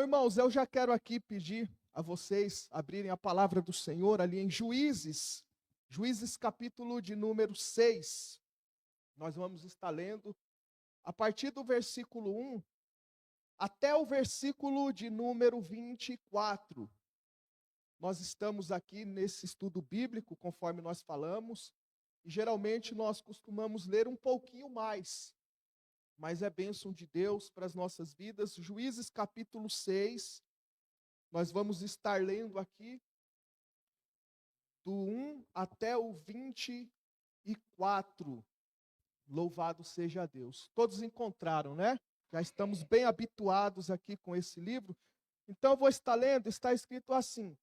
Irmãos, eu já quero aqui pedir a vocês abrirem a palavra do Senhor ali em Juízes, capítulo de número 6. Nós vamos estar lendo a partir do versículo 1 até o versículo de número 24. Nós estamos aqui nesse estudo bíblico, conforme nós falamos, e geralmente nós costumamos ler um pouquinho mais, mas é bênção de Deus para as nossas vidas. Juízes capítulo 6, nós vamos estar lendo aqui do 1 até o 24. Louvado seja Deus. Todos encontraram, né? Já estamos bem habituados aqui com esse livro. Então eu vou estar lendo, está escrito assim: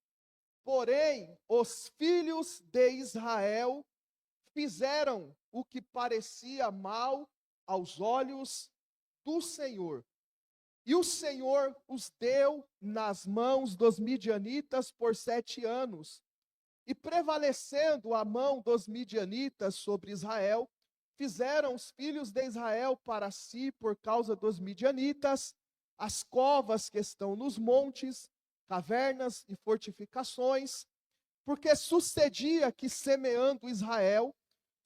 porém, os filhos de Israel fizeram o que parecia mal aos olhos do Senhor. E o Senhor os deu nas mãos dos midianitas por 7 anos. E prevalecendo a mão dos midianitas sobre Israel, fizeram os filhos de Israel para si, por causa dos midianitas, as covas que estão nos montes, cavernas e fortificações, porque sucedia que, semeando Israel,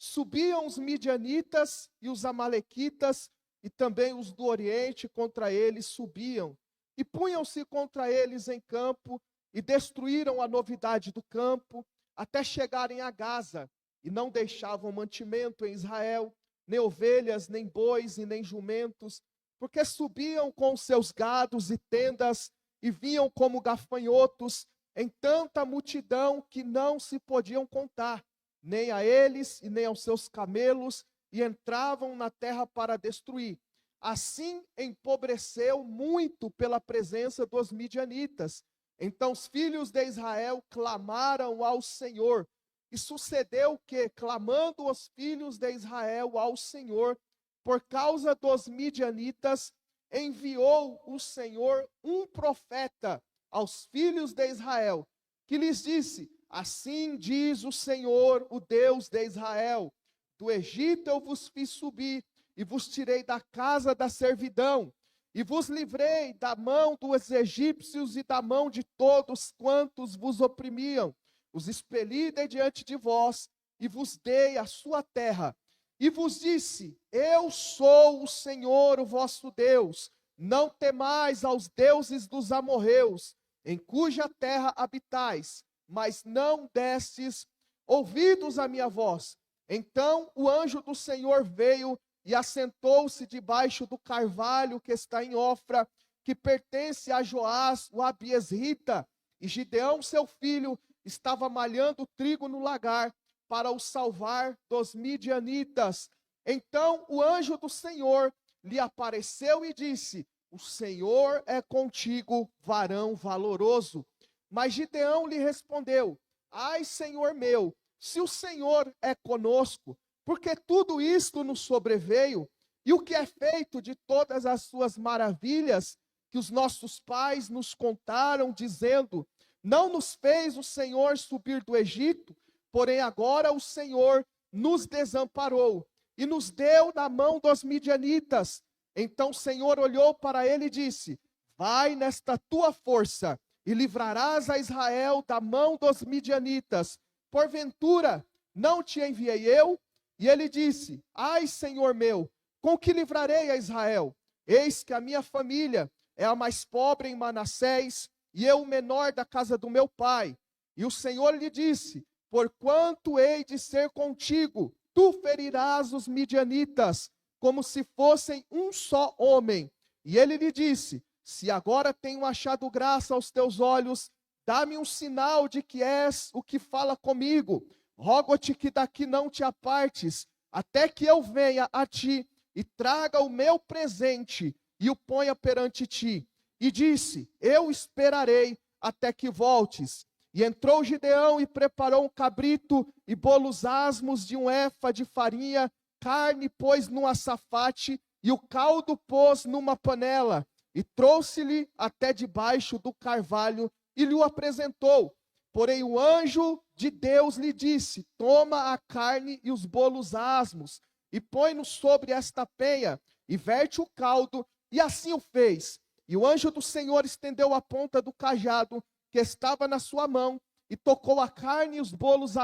subiam os midianitas e os amalequitas, e também os do Oriente contra eles subiam, e punham-se contra eles em campo, e destruíram a novidade do campo, até chegarem a Gaza, e não deixavam mantimento em Israel, nem ovelhas, nem bois e nem jumentos, porque subiam com seus gados e tendas, e vinham como gafanhotos, em tanta multidão que não se podiam contar, nem a eles e nem aos seus camelos, e entravam na terra para destruir. Assim empobreceu muito pela presença dos midianitas. Então os filhos de Israel clamaram ao Senhor. E sucedeu que, clamando os filhos de Israel ao Senhor, por causa dos midianitas, enviou o Senhor um profeta aos filhos de Israel, que lhes disse: assim diz o Senhor, o Deus de Israel: do Egito eu vos fiz subir, e vos tirei da casa da servidão, e vos livrei da mão dos egípcios e da mão de todos quantos vos oprimiam. Os expeli de diante de vós, e vos dei a sua terra. E vos disse: eu sou o Senhor, o vosso Deus. Não temais aos deuses dos amorreus, em cuja terra habitais, mas não destes ouvidos à minha voz. Então o anjo do Senhor veio e assentou-se debaixo do carvalho que está em Ofra, que pertence a Joás, o abiesrita. E Gideão, seu filho, estava malhando trigo no lagar para o salvar dos midianitas. Então o anjo do Senhor lhe apareceu e disse: o Senhor é contigo, varão valoroso. Mas Gideão lhe respondeu: ai, Senhor meu, se o Senhor é conosco, porque tudo isto nos sobreveio, e o que é feito de todas as suas maravilhas, que os nossos pais nos contaram, dizendo: não nos fez o Senhor subir do Egito, porém agora o Senhor nos desamparou, e nos deu na mão dos midianitas. Então o Senhor olhou para ele e disse: vai nesta tua força, e livrarás a Israel da mão dos midianitas. Porventura, não te enviei eu? E ele disse: ai, Senhor meu, com que livrarei a Israel? Eis que a minha família é a mais pobre em Manassés, e eu o menor da casa do meu pai. E o Senhor lhe disse: porquanto hei de ser contigo, tu ferirás os midianitas, como se fossem um só homem. E ele lhe disse: se agora tenho achado graça aos teus olhos, dá-me um sinal de que és o que fala comigo. Rogo-te que daqui não te apartes, até que eu venha a ti e traga o meu presente e o ponha perante ti. E disse: eu esperarei até que voltes. E entrou Gideão e preparou um cabrito e bolos asmos de 1 efa de farinha, carne pôs num açafate e o caldo pôs numa panela. E trouxe-lhe até debaixo do carvalho e lhe o apresentou. Porém o anjo de Deus lhe disse: toma a carne e os bolos asmos, e põe-nos sobre esta penha, e verte o caldo, e assim o fez. E o anjo do Senhor estendeu a ponta do cajado que estava na sua mão, e tocou a carne e os bolos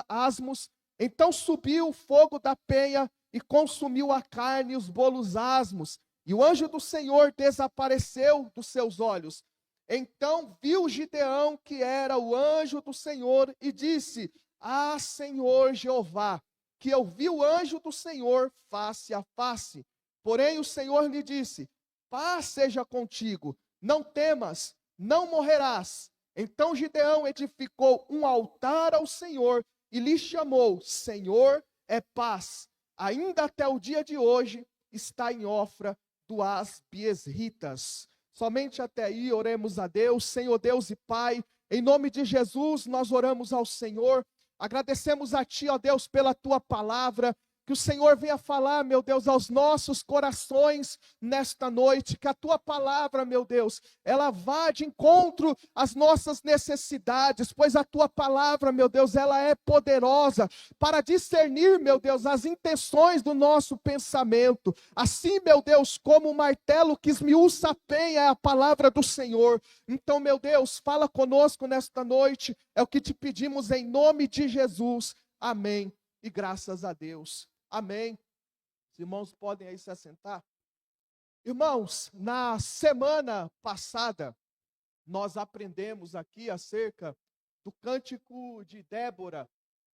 asmos. Então subiu o fogo da penha, e consumiu a carne e os bolos asmos. E o anjo do Senhor desapareceu dos seus olhos. Então viu Gideão, que era o anjo do Senhor, e disse: Ah, Senhor Jeová, que eu vi o anjo do Senhor face a face. Porém o Senhor lhe disse: Paz seja contigo, não temas, não morrerás. Então Gideão edificou um altar ao Senhor e lhe chamou: Senhor é paz. Ainda até o dia de hoje está em Ofra do Asbiesritas. Somente até aí oremos a Deus. Senhor Deus e Pai, em nome de Jesus nós oramos ao Senhor. Agradecemos a Ti, ó Deus, pela Tua palavra. Que o Senhor venha falar, meu Deus, aos nossos corações nesta noite. Que a Tua palavra, meu Deus, ela vá de encontro às nossas necessidades. Pois a Tua palavra, meu Deus, ela é poderosa para discernir, meu Deus, as intenções do nosso pensamento. Assim, meu Deus, como o martelo que esmiuça a penha é a palavra do Senhor. Então, meu Deus, fala conosco nesta noite. É o que te pedimos em nome de Jesus. Amém. E graças a Deus. Amém. Os irmãos podem aí se assentar. Irmãos, na semana passada, nós aprendemos aqui acerca do cântico de Débora.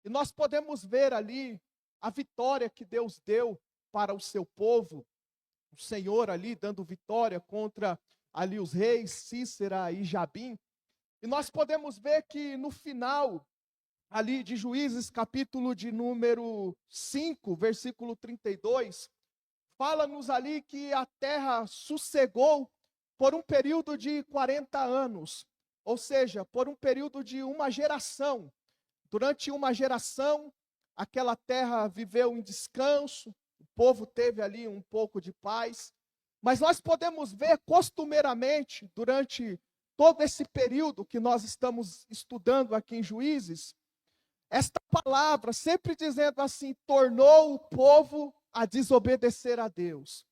E nós podemos ver ali a vitória que Deus deu para o seu povo. O Senhor ali dando vitória contra ali os reis, Cícera e Jabim. E nós podemos ver que no final ali de Juízes, capítulo de número 5, versículo 32, fala-nos ali que a terra sossegou por um período de 40 anos, ou seja, por um período de uma geração. Durante uma geração, aquela terra viveu em descanso, o povo teve ali um pouco de paz, mas nós podemos ver costumeiramente, durante todo esse período que nós estamos estudando aqui em Juízes, esta palavra sempre dizendo assim: tornou o povo a desobedecer a Deus.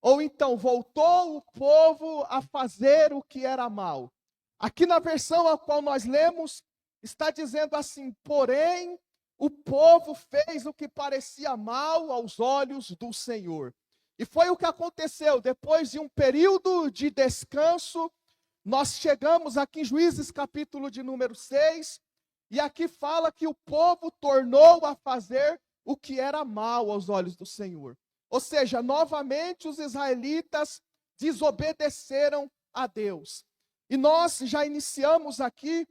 Ou então, voltou o povo a fazer o que era mal. Aqui na versão a qual nós lemos, está dizendo assim: porém, o povo fez o que parecia mal aos olhos do Senhor. E foi o que aconteceu. Depois de um período de descanso, nós chegamos aqui em Juízes capítulo de número 6, e aqui fala que o povo tornou a fazer o que era mal aos olhos do Senhor. Ou seja, novamente os israelitas desobedeceram a Deus. E nós já iniciamos aqui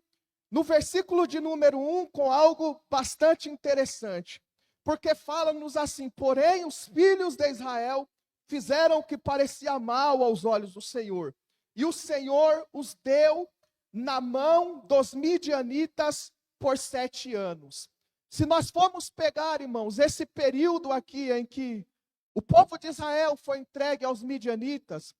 no versículo de número 1 com algo bastante interessante. Porque fala-nos assim: porém os filhos de Israel fizeram o que parecia mal aos olhos do Senhor. E o Senhor os deu na mão dos midianitas por 7 anos. Se nós formos pegar, irmãos, esse período aqui em que o povo de Israel foi entregue aos midianitas,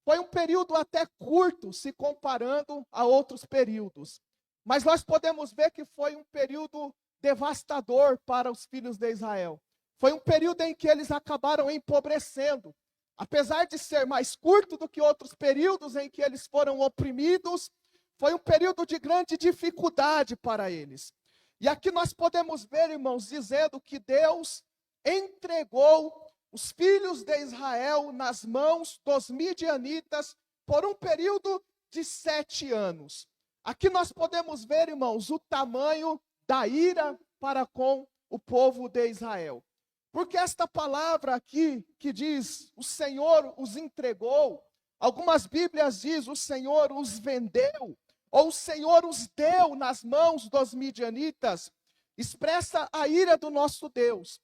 foi um período até curto, se comparando a outros períodos. Mas nós podemos ver que foi um período devastador para os filhos de Israel. Foi um período em que eles acabaram empobrecendo. Apesar de ser mais curto do que outros períodos em que eles foram oprimidos, foi um período de grande dificuldade para eles. E aqui nós podemos ver, irmãos, dizendo que Deus entregou os filhos de Israel nas mãos dos midianitas por um período de 7 anos. Aqui nós podemos ver, irmãos, o tamanho da ira para com o povo de Israel. Porque esta palavra aqui que diz, o Senhor os entregou, algumas Bíblias diz, o Senhor os vendeu, ou o Senhor os deu nas mãos dos midianitas, expressa a ira do nosso Deus.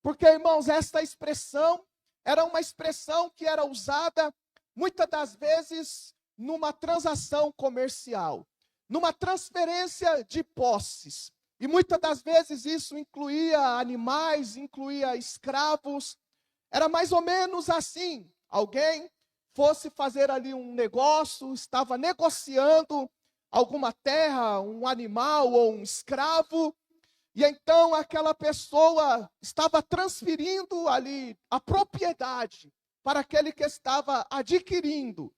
Porque, irmãos, esta expressão era uma expressão que era usada muitas das vezes numa transação comercial, numa transferência de posses. E muitas das vezes isso incluía animais, incluía escravos. Era mais ou menos assim: alguém fosse fazer ali um negócio, estava negociando alguma terra, um animal ou um escravo, e então aquela pessoa estava transferindo ali a propriedade para aquele que estava adquirindo.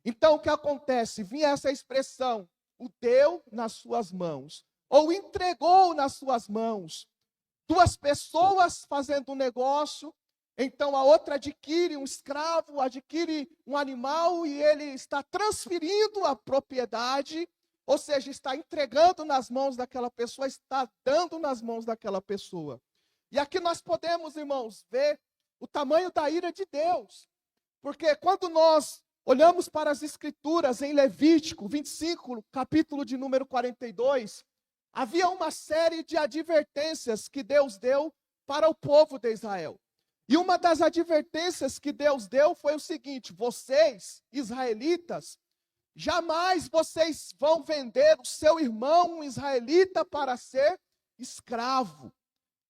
Então, o que acontece? Vinha essa expressão, o deu nas suas mãos, ou entregou nas suas mãos. Duas pessoas fazendo um negócio, então a outra adquire um escravo, adquire um animal e ele está transferindo a propriedade, ou seja, está entregando nas mãos daquela pessoa, está dando nas mãos daquela pessoa. E aqui nós podemos, irmãos, ver o tamanho da ira de Deus. Porque quando nós olhamos para as Escrituras em Levítico 25, capítulo de número 42, havia uma série de advertências que Deus deu para o povo de Israel. E uma das advertências que Deus deu foi o seguinte: vocês, israelitas, jamais vocês vão vender o seu irmão um israelita para ser escravo.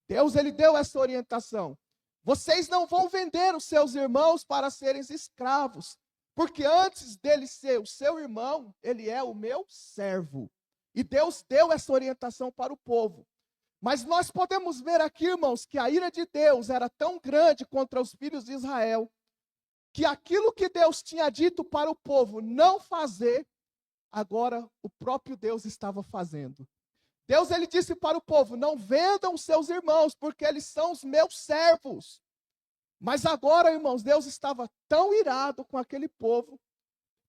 Deus, ele deu essa orientação. Vocês não vão vender os seus irmãos para serem escravos, porque antes dele ser o seu irmão, ele é o meu servo. E Deus deu essa orientação para o povo. Mas nós podemos ver aqui, irmãos, que a ira de Deus era tão grande contra os filhos de Israel, que aquilo que Deus tinha dito para o povo não fazer, agora o próprio Deus estava fazendo. Deus, ele disse para o povo: não vendam os seus irmãos, porque eles são os meus servos. Mas agora, irmãos, Deus estava tão irado com aquele povo,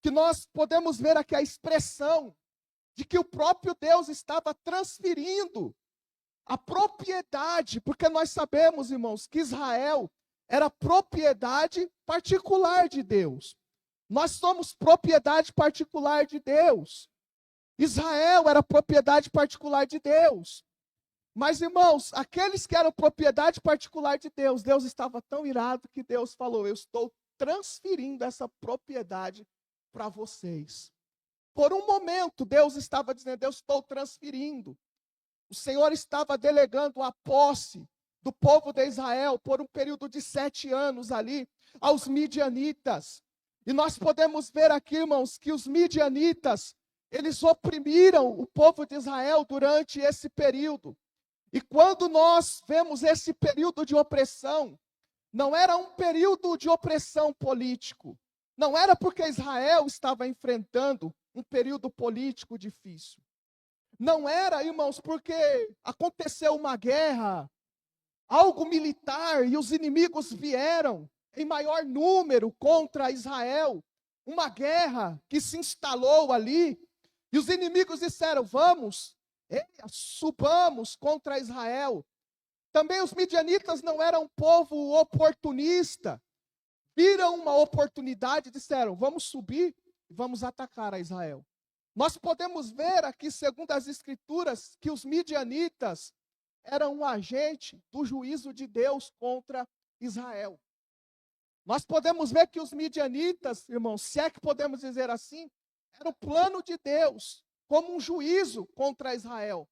que nós podemos ver aqui a expressão de que o próprio Deus estava transferindo a propriedade, porque nós sabemos, irmãos, que Israel era propriedade particular de Deus. Nós somos propriedade particular de Deus. Israel era propriedade particular de Deus. Mas, irmãos, aqueles que eram propriedade particular de Deus, Deus estava tão irado que Deus falou: eu estou transferindo essa propriedade para vocês. Por um momento, Deus estava dizendo: eu estou transferindo. O Senhor estava delegando a posse do povo de Israel por um período de 7 anos ali aos midianitas. E nós podemos ver aqui, irmãos, que os midianitas, eles oprimiram o povo de Israel durante esse período. E quando nós vemos esse período de opressão, não era um período de opressão político. Não era porque Israel estava enfrentando um período político difícil. Não era, irmãos, porque aconteceu uma guerra, algo militar, e os inimigos vieram em maior número contra Israel. Uma guerra que se instalou ali, e os inimigos disseram: vamos, subamos contra Israel. Também os midianitas não eram um povo oportunista. Viram uma oportunidade e disseram: vamos subir e vamos atacar a Israel. Nós podemos ver aqui, segundo as Escrituras, que os midianitas eram um agente do juízo de Deus contra Israel. Nós podemos ver que os midianitas, irmãos, se é que podemos dizer assim, era o plano de Deus, como um juízo contra Israel.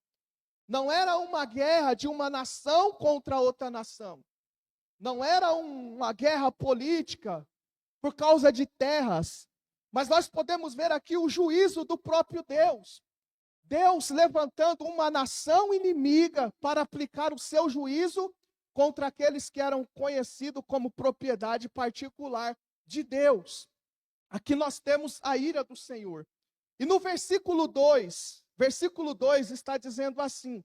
Não era uma guerra de uma nação contra outra nação. Não era uma guerra política por causa de terras. Mas nós podemos ver aqui o juízo do próprio Deus. Deus levantando uma nação inimiga para aplicar o seu juízo contra aqueles que eram conhecidos como propriedade particular de Deus. Aqui nós temos a ira do Senhor. E no versículo 2 está dizendo assim: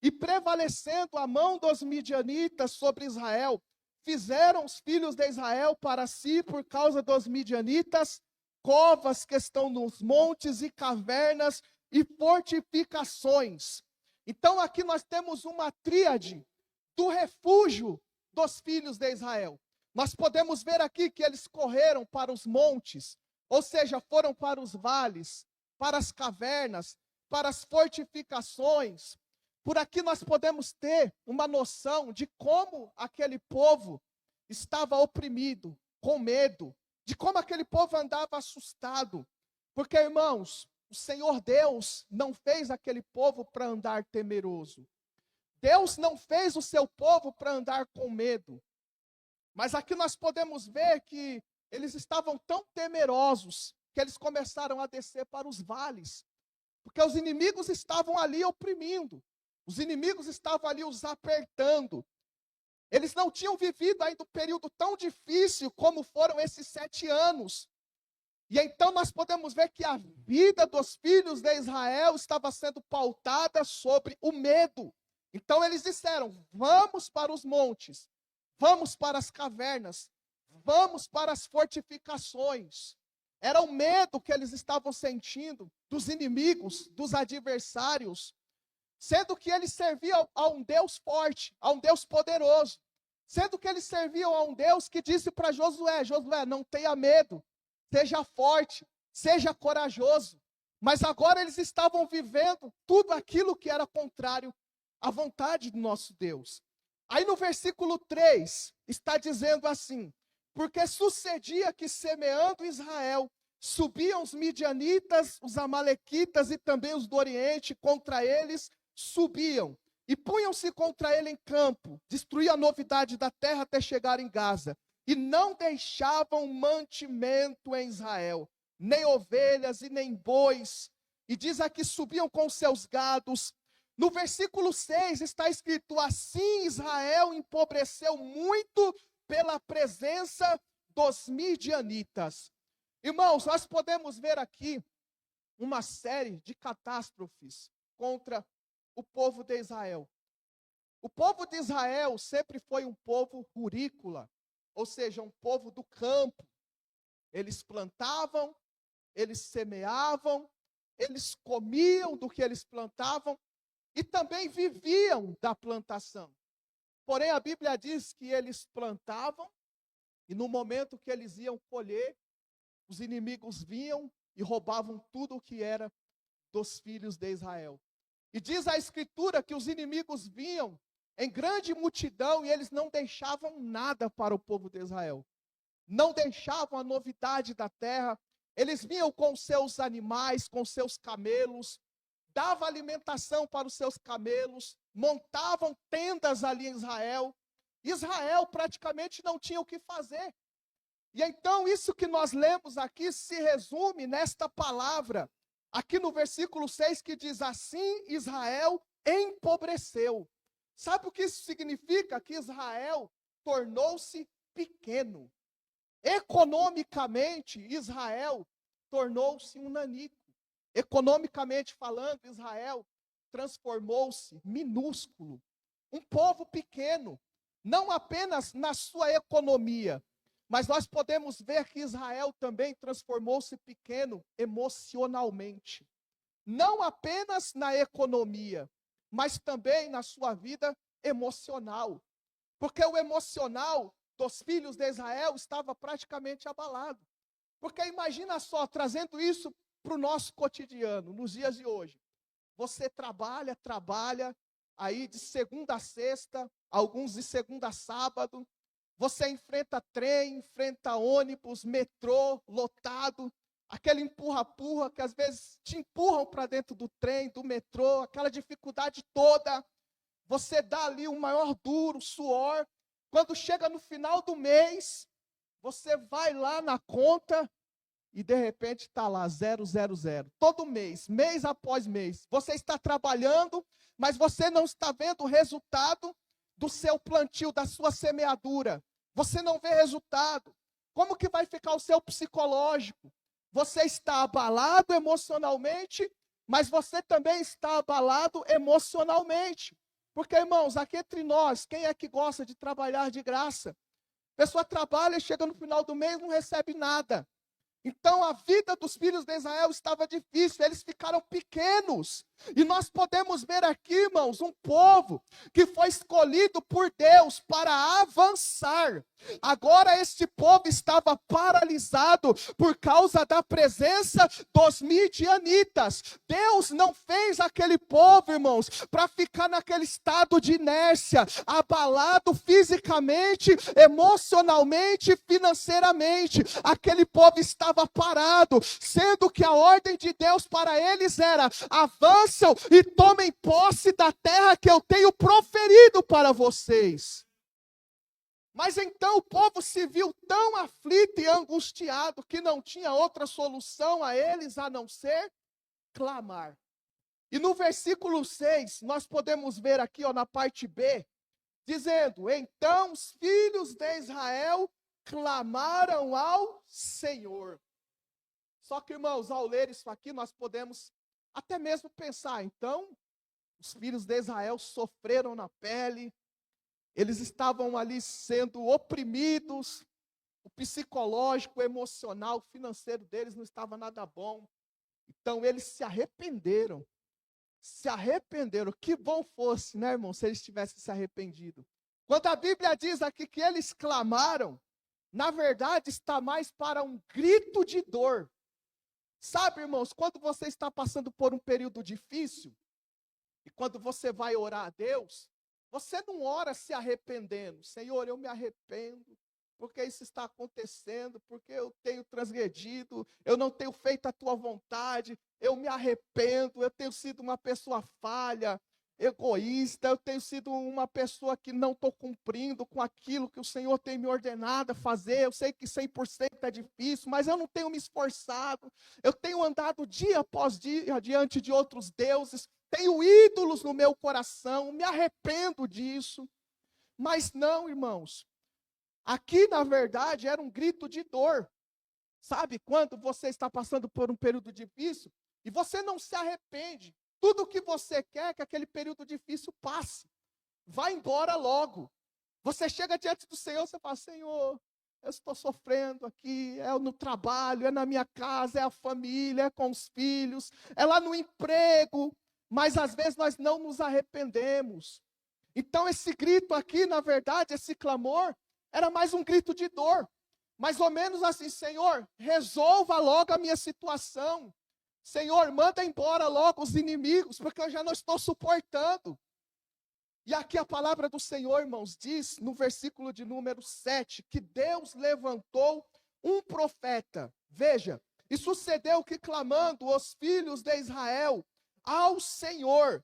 e prevalecendo a mão dos midianitas sobre Israel, fizeram os filhos de Israel para si, por causa dos midianitas, covas que estão nos montes e cavernas e fortificações. Então aqui nós temos uma tríade do refúgio dos filhos de Israel. Nós podemos ver aqui que eles correram para os montes, ou seja, foram para os vales, para as cavernas, para as fortificações. Por aqui nós podemos ter uma noção de como aquele povo estava oprimido, com medo, de como aquele povo andava assustado. Porque, irmãos, o Senhor Deus não fez aquele povo para andar temeroso. Deus não fez o seu povo para andar com medo. Mas aqui nós podemos ver que eles estavam tão temerosos que eles começaram a descer para os vales. Porque os inimigos estavam ali oprimindo. Os inimigos estavam ali os apertando. Eles não tinham vivido ainda um período tão difícil como foram esses 7 anos. E então nós podemos ver que a vida dos filhos de Israel estava sendo pautada sobre o medo. Então eles disseram: vamos para os montes, vamos para as cavernas, vamos para as fortificações. Era o medo que eles estavam sentindo dos inimigos, dos adversários, sendo que eles serviam a um Deus forte, a um Deus poderoso, sendo que eles serviam a um Deus que disse para Josué: Josué, não tenha medo, seja forte, seja corajoso. Mas agora eles estavam vivendo tudo aquilo que era contrário à vontade do nosso Deus. Aí no versículo 3, está dizendo assim: porque sucedia que, semeando Israel, subiam os midianitas, os amalequitas e também os do Oriente contra eles, subiam e punham-se contra ele em campo, destruíam a novidade da terra até chegar em Gaza, e não deixavam mantimento em Israel, nem ovelhas e nem bois, e diz aqui, subiam com seus gados. No versículo 6 está escrito: assim Israel empobreceu muito pela presença dos midianitas. Irmãos, nós podemos ver aqui uma série de catástrofes contra o povo de Israel. O povo de Israel sempre foi um povo rurícola, ou seja, um povo do campo. Eles plantavam, eles semeavam, eles comiam do que eles plantavam e também viviam da plantação. Porém, a Bíblia diz que eles plantavam e no momento que eles iam colher, os inimigos vinham e roubavam tudo o que era dos filhos de Israel. E diz a Escritura que os inimigos vinham em grande multidão e eles não deixavam nada para o povo de Israel. Não deixavam a novidade da terra. Eles vinham com seus animais, com seus camelos, davam alimentação para os seus camelos, montavam tendas ali em Israel. Israel praticamente não tinha o que fazer. E então isso que nós lemos aqui se resume nesta palavra, aqui no versículo 6, que diz: assim Israel empobreceu. Sabe o que isso significa? Que Israel tornou-se pequeno. Economicamente, Israel tornou-se um nanico. Economicamente falando, Israel transformou-se minúsculo. Um povo pequeno, não apenas na sua economia, mas nós podemos ver que Israel também transformou-se pequeno emocionalmente. Não apenas na economia, mas também na sua vida emocional. Porque o emocional dos filhos de Israel estava praticamente abalado. Porque imagina só, trazendo isso para o nosso cotidiano, nos dias de hoje. Você trabalha, aí de segunda a sexta, alguns de segunda a sábado. Você enfrenta trem, enfrenta ônibus, metrô, lotado. Aquele empurra-empurra que às vezes te empurram para dentro do trem, do metrô, aquela dificuldade toda. Você dá ali um maior duro, suor. Quando chega no final do mês, você vai lá na conta e de repente está lá 000. Todo mês, mês após mês. Você está trabalhando, mas você não está vendo o resultado do seu plantio, da sua semeadura. Você não vê resultado. Como que vai ficar o seu psicológico? Você está abalado emocionalmente, mas você também está abalado emocionalmente. Porque, irmãos, aqui entre nós, quem é que gosta de trabalhar de graça? A pessoa trabalha e chega no final do mês e não recebe nada. Então a vida dos filhos de Israel estava difícil, eles ficaram pequenos. E nós podemos ver aqui, irmãos, um povo que foi escolhido por Deus para avançar. Agora este povo estava paralisado por causa da presença dos midianitas. Deus não fez aquele povo, irmãos, para ficar naquele estado de inércia, abalado fisicamente, emocionalmente, financeiramente. Aquele povo estava parado, sendo que a ordem de Deus para eles era: avançam e tomem posse da terra que eu tenho proferido para vocês. Mas então o povo se viu tão aflito e angustiado que não tinha outra solução a eles a não ser clamar. E no versículo 6, nós podemos ver aqui, na parte B, dizendo: então os filhos de Israel clamaram ao Senhor. Só que, irmãos, ao ler isso aqui, nós podemos até mesmo pensar, então, os filhos de Israel sofreram na pele, eles estavam ali sendo oprimidos, o psicológico, o emocional, o financeiro deles não estava nada bom. Então eles se arrependeram. Se arrependeram. Que bom fosse, né, irmão, se eles tivessem se arrependido. Quando a Bíblia diz aqui que eles clamaram, na verdade está mais para um grito de dor. Sabe, irmãos, quando você está passando por um período difícil, e quando você vai orar a Deus, você não ora se arrependendo. Senhor, eu me arrependo, porque isso está acontecendo, porque eu tenho transgredido, eu não tenho feito a tua vontade, eu me arrependo, eu tenho sido uma pessoa falha, egoísta, eu tenho sido uma pessoa que não estou cumprindo com aquilo que o Senhor tem me ordenado a fazer. Eu sei que 100% é difícil, mas eu não tenho me esforçado, eu tenho andado dia após dia diante de outros deuses, tenho ídolos no meu coração, me arrependo disso. Mas não, irmãos, aqui na verdade era um grito de dor. Sabe, quando você está passando por um período difícil e você não se arrepende, tudo o que você quer é que aquele período difícil passe, vá embora logo. Você chega diante do Senhor, você fala: Senhor, eu estou sofrendo aqui, é no trabalho, é na minha casa, é a família, é com os filhos, é lá no emprego, mas às vezes nós não nos arrependemos. Então esse grito aqui, na verdade, esse clamor, era mais um grito de dor. Mais ou menos assim: Senhor, resolva logo a minha situação. Senhor, manda embora logo os inimigos, porque eu já não estou suportando. E aqui a palavra do Senhor, irmãos, diz no versículo de número 7, que Deus levantou um profeta. Veja, e sucedeu que clamando os filhos de Israel ao Senhor,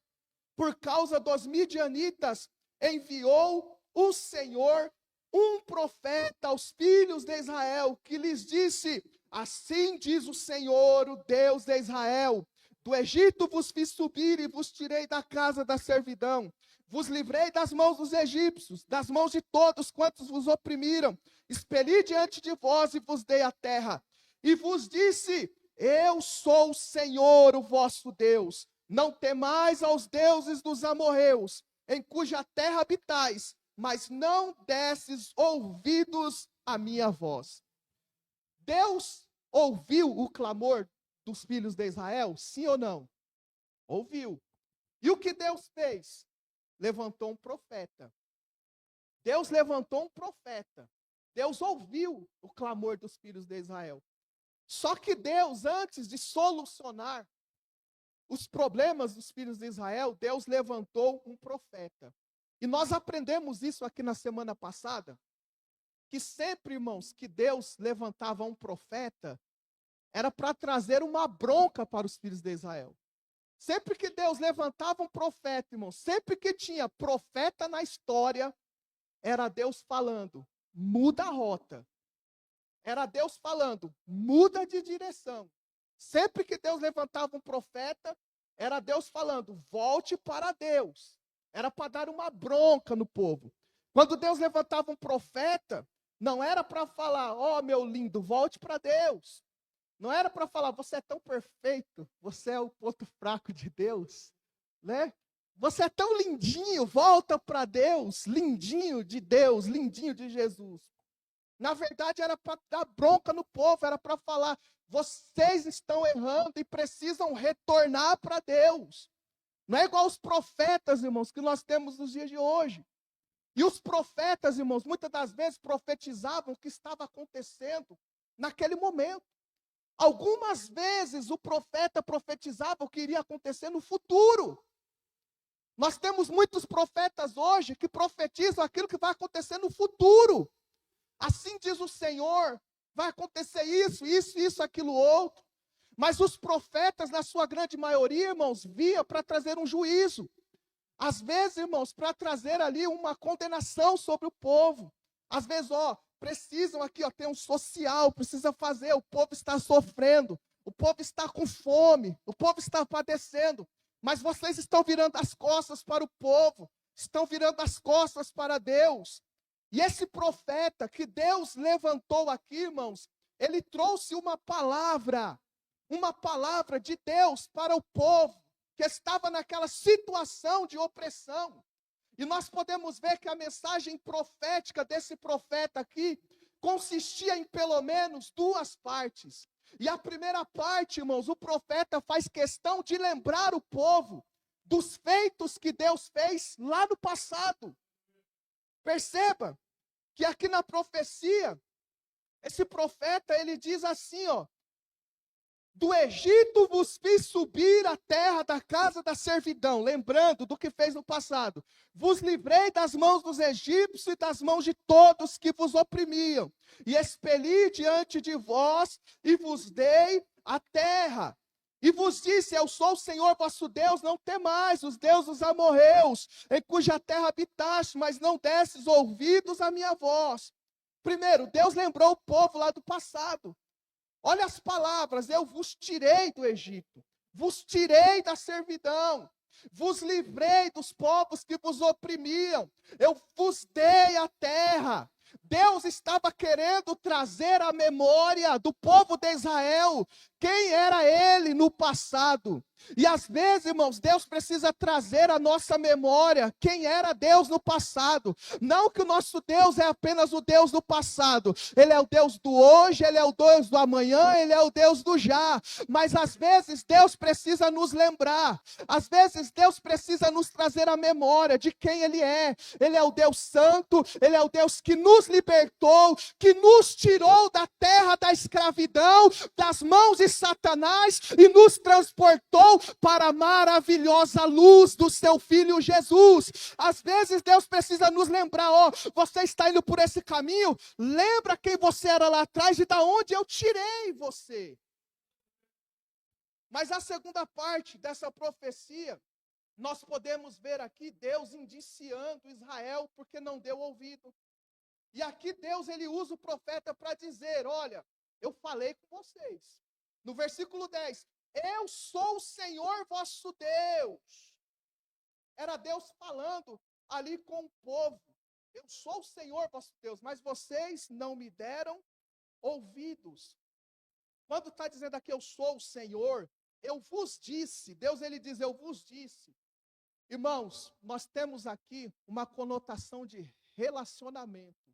por causa dos midianitas, enviou o Senhor um profeta aos filhos de Israel, que lhes disse: assim diz o Senhor, o Deus de Israel, do Egito vos fiz subir e vos tirei da casa da servidão, vos livrei das mãos dos egípcios, das mãos de todos quantos vos oprimiram, expeli diante de vós e vos dei a terra, e vos disse: eu sou o Senhor, o vosso Deus, não temais aos deuses dos amorreus, em cuja terra habitais, mas não desses ouvidos à minha voz. Deus ouviu o clamor dos filhos de Israel? Sim ou não? Ouviu. E o que Deus fez? Levantou um profeta. Deus levantou um profeta. Deus ouviu o clamor dos filhos de Israel. Só que Deus, antes de solucionar os problemas dos filhos de Israel, Deus levantou um profeta. E nós aprendemos isso aqui na semana passada, que sempre, irmãos, que Deus levantava um profeta, era para trazer uma bronca para os filhos de Israel. Sempre que Deus levantava um profeta, irmãos, sempre que tinha profeta na história, era Deus falando: muda a rota. Era Deus falando: muda de direção. Sempre que Deus levantava um profeta, era Deus falando: volte para Deus. Era para dar uma bronca no povo. Quando Deus levantava um profeta, não era para falar: ó, meu lindo, volte para Deus. Não era para falar: você é tão perfeito, você é o ponto fraco de Deus, né? Você é tão lindinho, volta para Deus, lindinho de Deus, lindinho de Jesus. Na verdade, era para dar bronca no povo, era para falar: vocês estão errando e precisam retornar para Deus. Não é igual os profetas, irmãos, que nós temos nos dias de hoje. E os profetas, irmãos, muitas das vezes profetizavam o que estava acontecendo naquele momento. Algumas vezes o profeta profetizava o que iria acontecer no futuro. Nós temos muitos profetas hoje que profetizam aquilo que vai acontecer no futuro. Assim diz o Senhor, vai acontecer isso, isso, isso, aquilo, outro. Mas os profetas, na sua grande maioria, irmãos, via para trazer um juízo. Às vezes, irmãos, para trazer ali uma condenação sobre o povo. Às vezes, precisam aqui, ter um social, precisa fazer, o povo está sofrendo, o povo está com fome, o povo está padecendo. Mas vocês estão virando as costas para o povo, estão virando as costas para Deus. E esse profeta que Deus levantou aqui, irmãos, ele trouxe uma palavra uma palavra de Deus para o povo que estava naquela situação de opressão. E nós podemos ver que a mensagem profética desse profeta aqui consistia em pelo menos duas partes. E a primeira parte, irmãos, o profeta faz questão de lembrar o povo dos feitos que Deus fez lá no passado. Perceba que aqui na profecia, esse profeta, ele diz assim, do Egito vos fiz subir a terra da casa da servidão, lembrando do que fez no passado. Vos livrei das mãos dos egípcios e das mãos de todos que vos oprimiam. E expeli diante de vós e vos dei a terra. E vos disse, eu sou o Senhor vosso Deus, não temais os deuses dos amorreus, em cuja terra habitaste, mas não desses ouvidos à minha voz. Primeiro, Deus lembrou o povo lá do passado. Olha as palavras, eu vos tirei do Egito, vos tirei da servidão, vos livrei dos povos que vos oprimiam, eu vos dei a terra. Deus estava querendo trazer à memória do povo de Israel quem era ele no passado. E às vezes, irmãos, Deus precisa trazer à nossa memória quem era Deus no passado. Não que o nosso Deus é apenas o Deus do passado. Ele é o Deus do hoje, Ele é o Deus do amanhã, Ele é o Deus do já. Mas às vezes Deus precisa nos lembrar. Às vezes Deus precisa nos trazer à memória de quem Ele é. Ele é o Deus santo, Ele é o Deus que nos libertou, que nos tirou da terra da escravidão, das mãos de Satanás e nos transportou para a maravilhosa luz do seu Filho Jesus. Às vezes Deus precisa nos lembrar, você está indo por esse caminho, lembra quem você era lá atrás e da onde eu tirei você. Mas a segunda parte dessa profecia, nós podemos ver aqui Deus indiciando Israel porque não deu ouvido. E aqui Deus, ele usa o profeta para dizer, olha, eu falei com vocês. No versículo 10, eu sou o Senhor vosso Deus. Era Deus falando ali com o povo. Eu sou o Senhor vosso Deus, mas vocês não me deram ouvidos. Quando está dizendo aqui, eu sou o Senhor, eu vos disse. Deus, ele diz, eu vos disse. Irmãos, nós temos aqui uma conotação de relacionamento.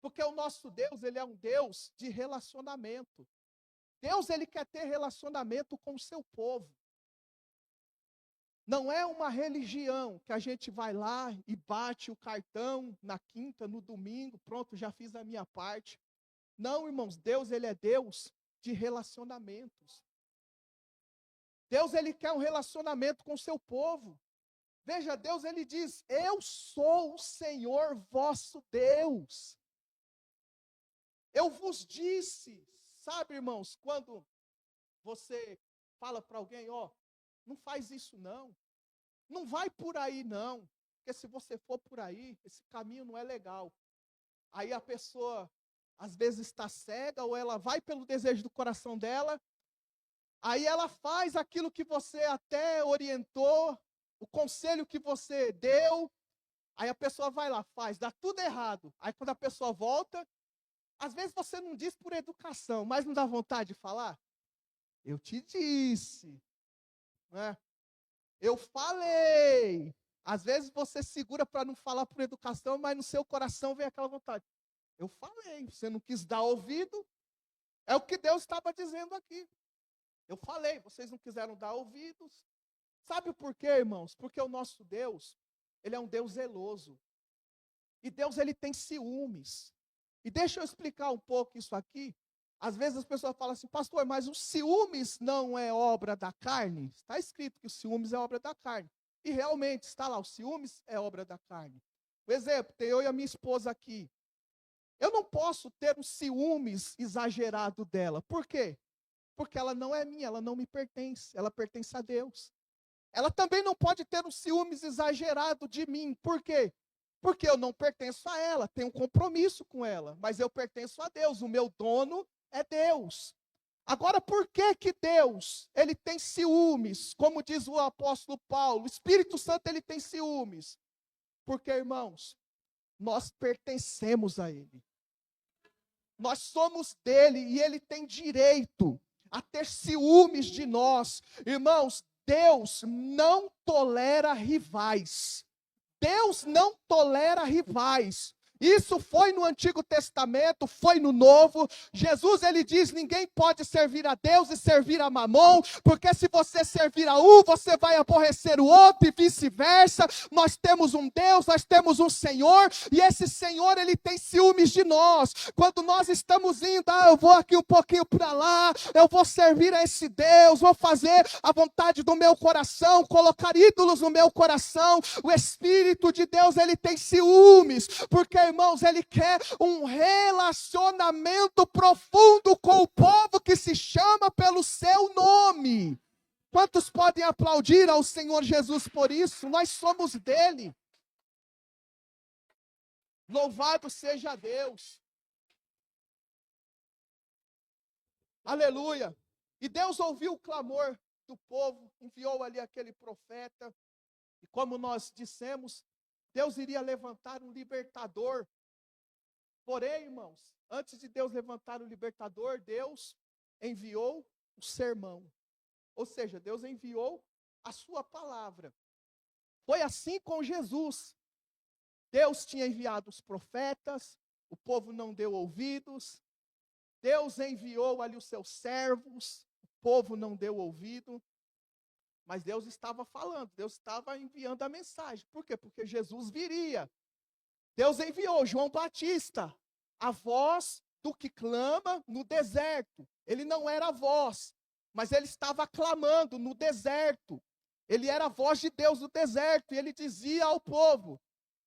Porque o nosso Deus, ele é um Deus de relacionamento. Deus, ele quer ter relacionamento com o seu povo. Não é uma religião que a gente vai lá e bate o cartão na quinta, no domingo, pronto, já fiz a minha parte. Não, irmãos, Deus, ele é Deus de relacionamentos. Deus, ele quer um relacionamento com o seu povo. Veja, Deus, ele diz, eu sou o Senhor vosso Deus. Eu vos disse. Sabe, irmãos, quando você fala para alguém, não faz isso não. Não vai por aí não. Porque se você for por aí, esse caminho não é legal. Aí a pessoa, às vezes, está cega, ou ela vai pelo desejo do coração dela. Aí ela faz aquilo que você até orientou, o conselho que você deu. Aí a pessoa vai lá, faz, dá tudo errado. Aí quando a pessoa volta, às vezes você não diz por educação, mas não dá vontade de falar? Eu te disse. Né? Eu falei. Às vezes você segura para não falar por educação, mas no seu coração vem aquela vontade. Eu falei, você não quis dar ouvido. É o que Deus estava dizendo aqui. Eu falei, vocês não quiseram dar ouvidos. Sabe por quê, irmãos? Porque o nosso Deus, ele é um Deus zeloso. E Deus, ele tem ciúmes. E deixa eu explicar um pouco isso aqui. Às vezes as pessoas falam assim, pastor, mas os ciúmes não é obra da carne? Está escrito que os ciúmes é obra da carne. E realmente está lá, os ciúmes é obra da carne. Por exemplo, tem eu e a minha esposa aqui. Eu não posso ter um ciúmes exagerado dela. Por quê? Porque ela não é minha, ela não me pertence. Ela pertence a Deus. Ela também não pode ter um ciúmes exagerado de mim. Por quê? Porque eu não pertenço a ela, tenho um compromisso com ela, mas eu pertenço a Deus, o meu dono é Deus. Agora, por que que Deus, ele tem ciúmes? Como diz o apóstolo Paulo, o Espírito Santo, ele tem ciúmes. Porque, irmãos, nós pertencemos a ele. Nós somos dele e ele tem direito a ter ciúmes de nós. Irmãos, Deus não tolera rivais. Deus não tolera rivais. Isso foi no Antigo Testamento, foi no Novo. Jesus, ele diz, ninguém pode servir a Deus e servir a Mamon, porque se você servir a um, você vai aborrecer o outro e vice-versa. Nós temos um Deus, nós temos um Senhor, e esse Senhor, ele tem ciúmes de nós. Quando nós estamos indo, eu vou aqui um pouquinho para lá, eu vou servir a esse Deus, vou fazer a vontade do meu coração, colocar ídolos no meu coração. O Espírito de Deus, ele tem ciúmes, porque, irmãos, ele quer um relacionamento profundo com o povo que se chama pelo seu nome. Quantos podem aplaudir ao Senhor Jesus por isso? Nós somos dele. Louvado seja Deus. Aleluia. E Deus ouviu o clamor do povo, enviou ali aquele profeta. E como nós dissemos, Deus iria levantar um libertador. Porém, irmãos, antes de Deus levantar o libertador, Deus enviou o sermão. Ou seja, Deus enviou a sua palavra. Foi assim com Jesus. Deus tinha enviado os profetas, o povo não deu ouvidos. Deus enviou ali os seus servos, o povo não deu ouvido. Mas Deus estava falando, Deus estava enviando a mensagem. Por quê? Porque Jesus viria. Deus enviou João Batista, a voz do que clama no deserto. Ele não era a voz, mas ele estava clamando no deserto. Ele era a voz de Deus no deserto. E ele dizia ao povo,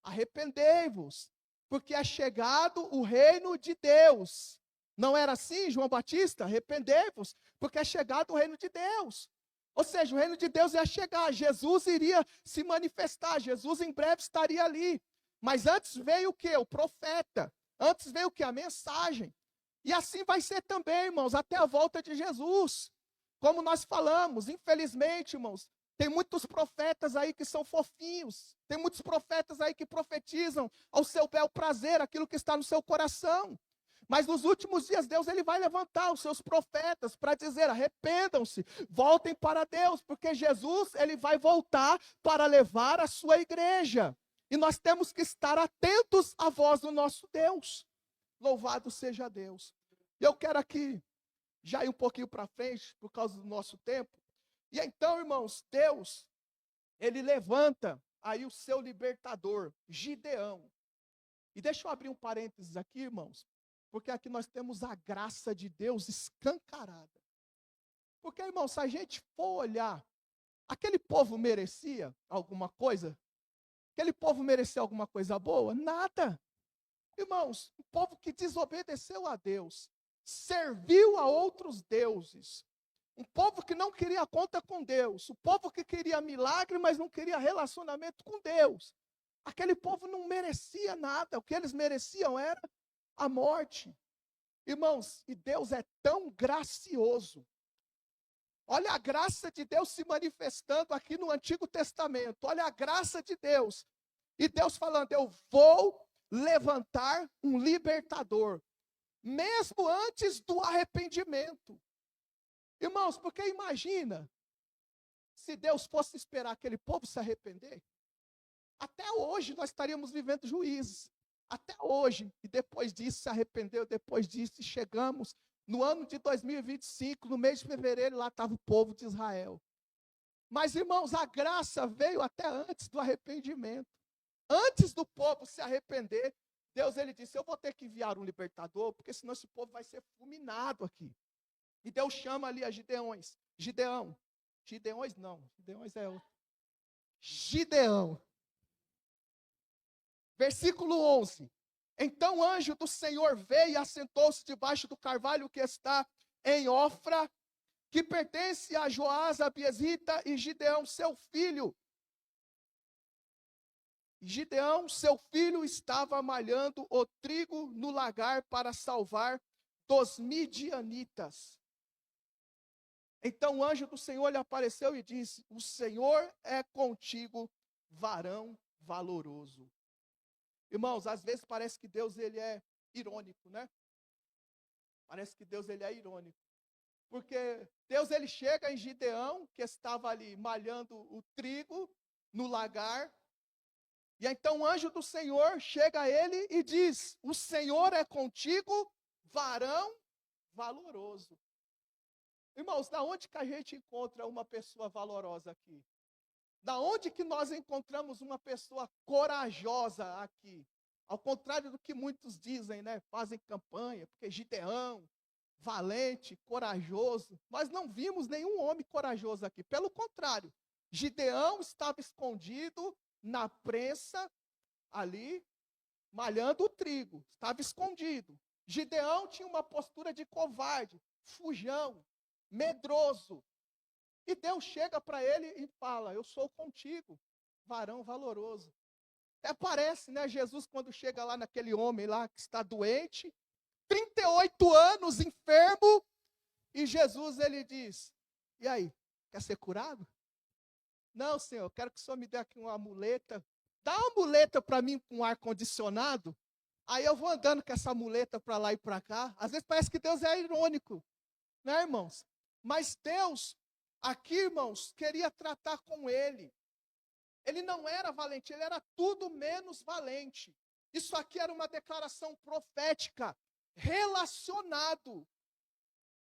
arrependei-vos, porque é chegado o reino de Deus. Não era assim, João Batista? Arrependei-vos, porque é chegado o reino de Deus. Ou seja, o reino de Deus ia chegar, Jesus iria se manifestar, Jesus em breve estaria ali. Mas antes veio o quê? O profeta. Antes veio o quê? A mensagem. E assim vai ser também, irmãos, até a volta de Jesus. Como nós falamos, infelizmente, irmãos, tem muitos profetas aí que são fofinhos. Tem muitos profetas aí que profetizam ao seu bel prazer, aquilo que está no seu coração. Mas nos últimos dias, Deus ele vai levantar os seus profetas para dizer, arrependam-se, voltem para Deus, porque Jesus ele vai voltar para levar a sua igreja. E nós temos que estar atentos à voz do nosso Deus. Louvado seja Deus. E eu quero aqui, já ir um pouquinho para frente, por causa do nosso tempo. E então, irmãos, Deus, ele levanta aí o seu libertador, Gideão. E deixa eu abrir um parênteses aqui, irmãos. Porque aqui nós temos a graça de Deus escancarada. Porque, irmão, se a gente for olhar, aquele povo merecia alguma coisa? Aquele povo merecia alguma coisa boa? Nada. Irmãos, um povo que desobedeceu a Deus, serviu a outros deuses, um povo que não queria conta com Deus, um povo que queria milagre, mas não queria relacionamento com Deus. Aquele povo não merecia nada, o que eles mereciam era a morte. Irmãos, e Deus é tão gracioso. Olha a graça de Deus se manifestando aqui no Antigo Testamento. Olha a graça de Deus. E Deus falando, eu vou levantar um libertador. Mesmo antes do arrependimento. Irmãos, porque imagina, se Deus fosse esperar aquele povo se arrepender. Até hoje nós estaríamos vivendo juízes. Até hoje, e depois disso se arrependeu, depois disso chegamos no ano de 2025, no mês de fevereiro, lá estava o povo de Israel. Mas, irmãos, a graça veio até antes do arrependimento. Antes do povo se arrepender, Deus ele disse, eu vou ter que enviar um libertador, porque senão esse povo vai ser fulminado aqui. E Deus chama ali a Gideões. Gideões é outro. Gideão. Versículo 11. Então o anjo do Senhor veio e assentou-se debaixo do carvalho que está em Ofra, que pertence a Joás, a Biesita, e Gideão, seu filho. Gideão, seu filho, estava malhando o trigo no lagar para salvar dos midianitas. Então o anjo do Senhor lhe apareceu e disse, o Senhor é contigo, varão valoroso. Irmãos, às vezes parece que Deus ele é irônico, né? Parece que Deus ele é irônico. Porque Deus ele chega em Gideão, que estava ali malhando o trigo no lagar. E então o anjo do Senhor chega a ele e diz: o Senhor é contigo, varão valoroso. Irmãos, da onde que a gente encontra uma pessoa valorosa aqui? Da onde que nós encontramos uma pessoa corajosa aqui? Ao contrário do que muitos dizem, né? Fazem campanha, porque Gideão, valente, corajoso. Nós não vimos nenhum homem corajoso aqui. Pelo contrário, Gideão estava escondido na prensa, ali, malhando o trigo. Estava escondido. Gideão tinha uma postura de covarde, fujão, medroso. E Deus chega para ele e fala: eu sou contigo, varão valoroso. Até parece, né, Jesus quando chega lá naquele homem lá que está doente, 38 anos, enfermo, e Jesus ele diz: e aí, quer ser curado? Não, Senhor, quero que o Senhor me dê aqui uma muleta. Dá uma muleta para mim com ar-condicionado. Aí eu vou andando com essa muleta para lá e para cá. Às vezes parece que Deus é irônico, né, irmãos? Mas Deus, aqui, irmãos, queria tratar com ele. Ele não era valente, ele era tudo menos valente. Isso aqui era uma declaração profética, relacionado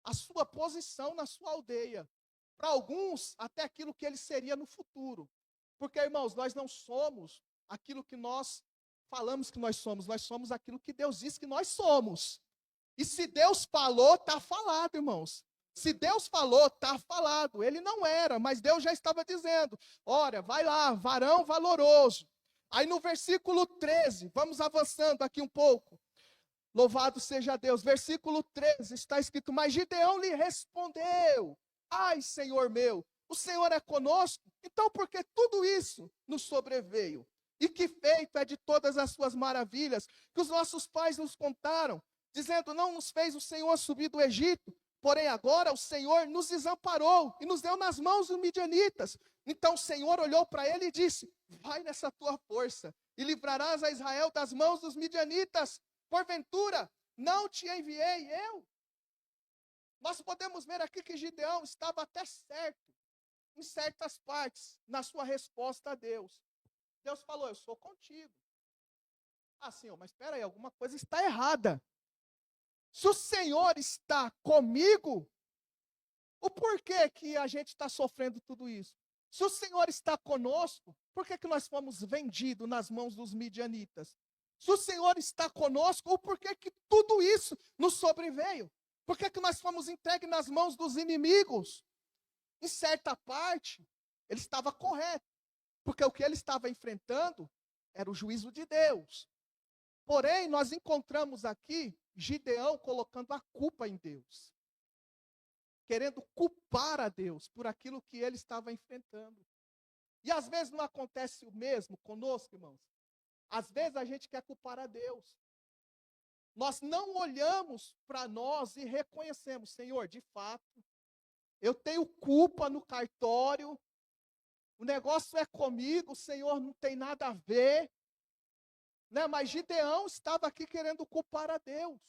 à sua posição na sua aldeia. Para alguns, até aquilo que ele seria no futuro. Porque, irmãos, nós não somos aquilo que nós falamos que nós somos aquilo que Deus diz que nós somos. E se Deus falou, está falado, irmãos. Se Deus falou, está falado. Ele não era, mas Deus já estava dizendo: olha, vai lá, varão valoroso. Aí no versículo 13, vamos avançando aqui um pouco. Louvado seja Deus. Versículo 13 está escrito: mas Gideão lhe respondeu: ai, Senhor meu, o Senhor é conosco, então por que tudo isso nos sobreveio? E que feito é de todas as suas maravilhas que os nossos pais nos contaram, dizendo: não nos fez o Senhor subir do Egito, porém agora o Senhor nos desamparou e nos deu nas mãos dos midianitas. Então o Senhor olhou para ele e disse: vai nessa tua força e livrarás a Israel das mãos dos midianitas. Porventura, não te enviei eu? Nós podemos ver aqui que Gideão estava até certo, em certas partes, na sua resposta a Deus. Deus falou: eu sou contigo. Ah, Senhor, mas espera aí, alguma coisa está errada. Se o Senhor está comigo, o porquê que a gente está sofrendo tudo isso? Se o Senhor está conosco, por que nós fomos vendidos nas mãos dos midianitas? Se o Senhor está conosco, o porquê que tudo isso nos sobreveio? Por que nós fomos entregues nas mãos dos inimigos? Em certa parte, ele estava correto, porque o que ele estava enfrentando era o juízo de Deus. Porém, nós encontramos aqui Gideão colocando a culpa em Deus, querendo culpar a Deus por aquilo que ele estava enfrentando. E às vezes não acontece o mesmo conosco, irmãos. Às vezes a gente quer culpar a Deus. Nós não olhamos para nós e reconhecemos: Senhor, de fato, eu tenho culpa no cartório, o negócio é comigo, o Senhor não tem nada a ver. Né? Mas Gideão estava aqui querendo culpar a Deus.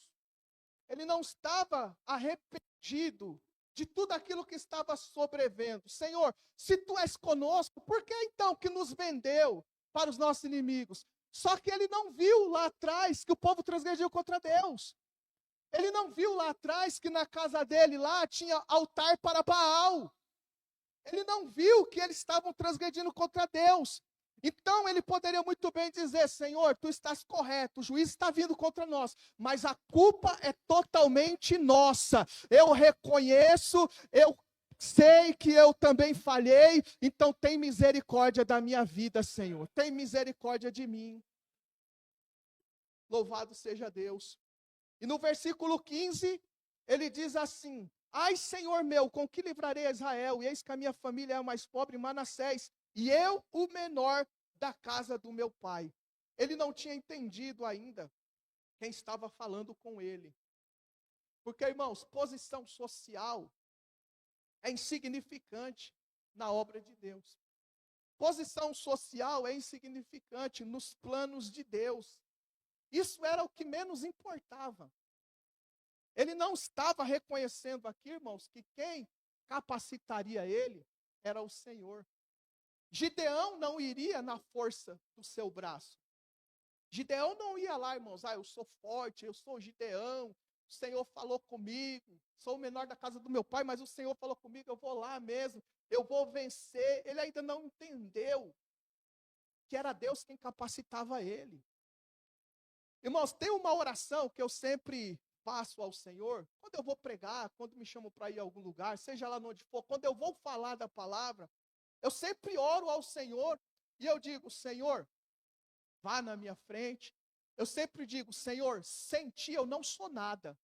Ele não estava arrependido de tudo aquilo que estava sobrevendo. Senhor, se tu és conosco, por que então que nos vendeu para os nossos inimigos? Só que ele não viu lá atrás que o povo transgrediu contra Deus. Ele não viu lá atrás que na casa dele lá tinha altar para Baal. Ele não viu que eles estavam transgredindo contra Deus. Então ele poderia muito bem dizer: Senhor, tu estás correto, o juiz está vindo contra nós, mas a culpa é totalmente nossa. Eu reconheço, eu sei que eu também falhei, então tem misericórdia da minha vida, Senhor. Tem misericórdia de mim. Louvado seja Deus. E no versículo 15, ele diz assim: ai, Senhor meu, com que livrarei a Israel? E eis que a minha família é a mais pobre, Manassés, e eu o menor da casa do meu pai. Ele não tinha entendido ainda quem estava falando com ele. Porque, irmãos, posição social é insignificante na obra de Deus. Posição social é insignificante nos planos de Deus. Isso era o que menos importava. Ele não estava reconhecendo aqui, irmãos, que quem capacitaria ele era o Senhor. Gideão não iria na força do seu braço. Gideão não ia lá, irmãos, eu sou forte, eu sou Gideão, o Senhor falou comigo, sou o menor da casa do meu pai, mas o Senhor falou comigo, eu vou lá mesmo, eu vou vencer. Ele ainda não entendeu que era Deus quem capacitava ele. Irmãos, tem uma oração que eu sempre faço ao Senhor, quando eu vou pregar, quando me chamam para ir a algum lugar, seja lá onde for, quando eu vou falar da palavra, eu sempre oro ao Senhor e eu digo, Senhor, vá na minha frente. Eu sempre digo, Senhor, sem ti eu não sou nada.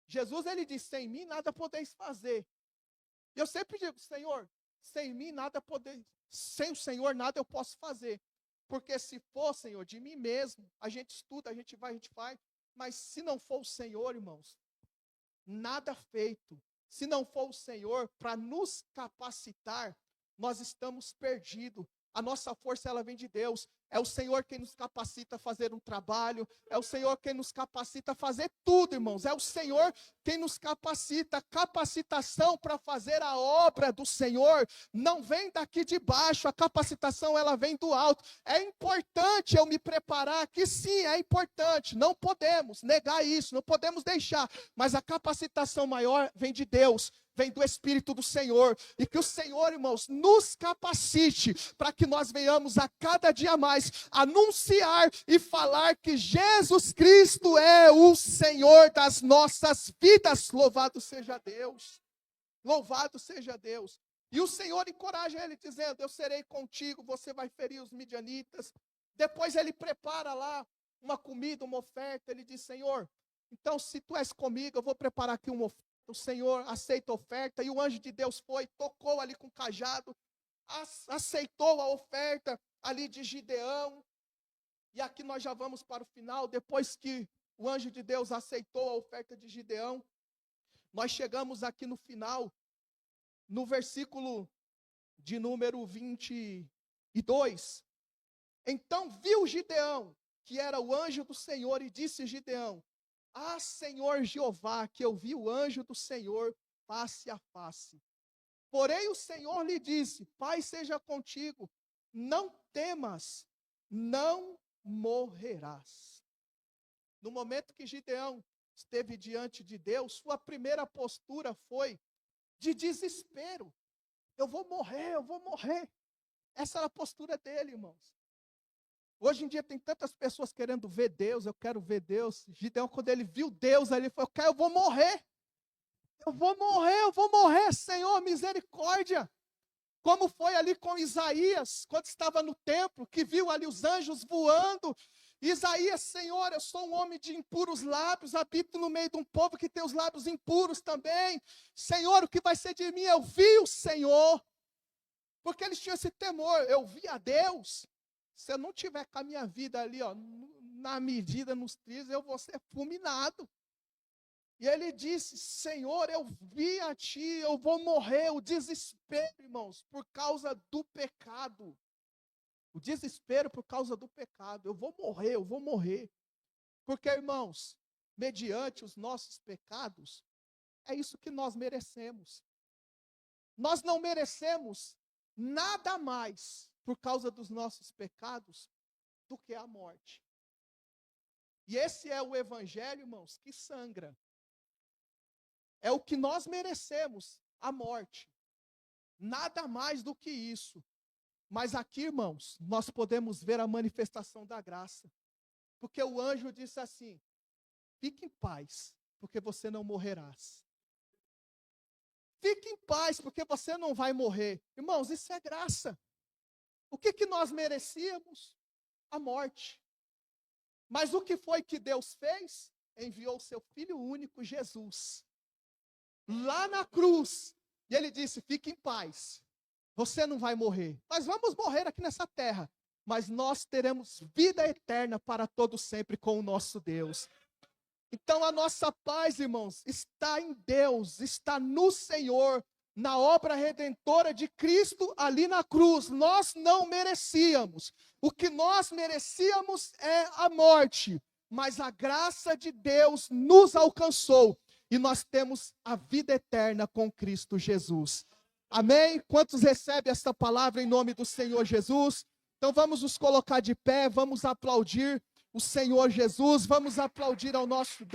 Jesus, ele disse, sem mim nada podeis fazer. E eu sempre digo, Senhor, sem mim nada podeis, sem o Senhor nada eu posso fazer. Porque se for, Senhor, de mim mesmo, a gente estuda, a gente vai, a gente faz. Mas se não for o Senhor, irmãos, nada feito. Se não for o Senhor para nos capacitar, nós estamos perdidos. A nossa força, ela vem de Deus. É o Senhor quem nos capacita a fazer um trabalho. É o Senhor quem nos capacita a fazer tudo, irmãos. É o Senhor quem nos capacita. Capacitação para fazer a obra do Senhor não vem daqui de baixo. A capacitação, ela vem do alto. É importante eu me preparar aqui, sim, é importante. Não podemos negar isso, não podemos deixar. Mas a capacitação maior vem de Deus. Vem do Espírito do Senhor, e que o Senhor, irmãos, nos capacite, para que nós venhamos a cada dia mais, anunciar e falar que Jesus Cristo é o Senhor das nossas vidas, louvado seja Deus, louvado seja Deus. E o Senhor encoraja ele, dizendo, eu serei contigo, você vai ferir os midianitas. Depois ele prepara lá uma comida, uma oferta, ele diz, Senhor, então se tu és comigo, eu vou preparar aqui uma oferta. O Senhor aceita a oferta, e o anjo de Deus foi, tocou ali com o cajado, aceitou a oferta ali de Gideão, e aqui nós já vamos para o final. Depois que o anjo de Deus aceitou a oferta de Gideão, nós chegamos aqui no final, no versículo de número 22, então viu Gideão, que era o anjo do Senhor, e disse Gideão, Senhor Jeová, que eu vi o anjo do Senhor face a face. Porém o Senhor lhe disse, paz seja contigo, não temas, não morrerás. No momento que Gideão esteve diante de Deus, sua primeira postura foi de desespero. Eu vou morrer, eu vou morrer. Essa era a postura dele, irmãos. Hoje em dia tem tantas pessoas querendo ver Deus, eu quero ver Deus. Gideão, quando ele viu Deus ali, ele falou, eu vou morrer. Eu vou morrer, eu vou morrer, Senhor, misericórdia. Como foi ali com Isaías, quando estava no templo, que viu ali os anjos voando. Isaías, Senhor, eu sou um homem de impuros lábios, habito no meio de um povo que tem os lábios impuros também. Senhor, o que vai ser de mim? Eu vi o Senhor. Porque eles tinham esse temor, eu vi a Deus. Se eu não tiver com a minha vida ali, na medida, nos trilhos, eu vou ser fulminado. E ele disse, Senhor, eu vi a ti, eu vou morrer. O desespero, irmãos, por causa do pecado. O desespero por causa do pecado. Eu vou morrer, eu vou morrer. Porque, irmãos, mediante os nossos pecados, é isso que nós merecemos. Nós não merecemos nada mais por causa dos nossos pecados, do que a morte. E esse é o evangelho, irmãos, que sangra. É o que nós merecemos, a morte. Nada mais do que isso. Mas aqui, irmãos, nós podemos ver a manifestação da graça. Porque o anjo disse assim, fique em paz, porque você não morrerás. Fique em paz, porque você não vai morrer. Irmãos, isso é graça. O que nós merecíamos? A morte. Mas o que foi que Deus fez? Enviou o seu Filho único, Jesus, lá na cruz. E ele disse, fique em paz. Você não vai morrer. Nós vamos morrer aqui nessa terra. Mas nós teremos vida eterna para todo sempre com o nosso Deus. Então a nossa paz, irmãos, está em Deus, está no Senhor, na obra redentora de Cristo ali na cruz. Nós não merecíamos. O que nós merecíamos é a morte. Mas a graça de Deus nos alcançou. e nós temos a vida eterna com Cristo Jesus. Amém? Quantos recebem esta palavra em nome do Senhor Jesus? Então vamos nos colocar de pé, vamos aplaudir o Senhor Jesus, vamos aplaudir ao nosso Deus.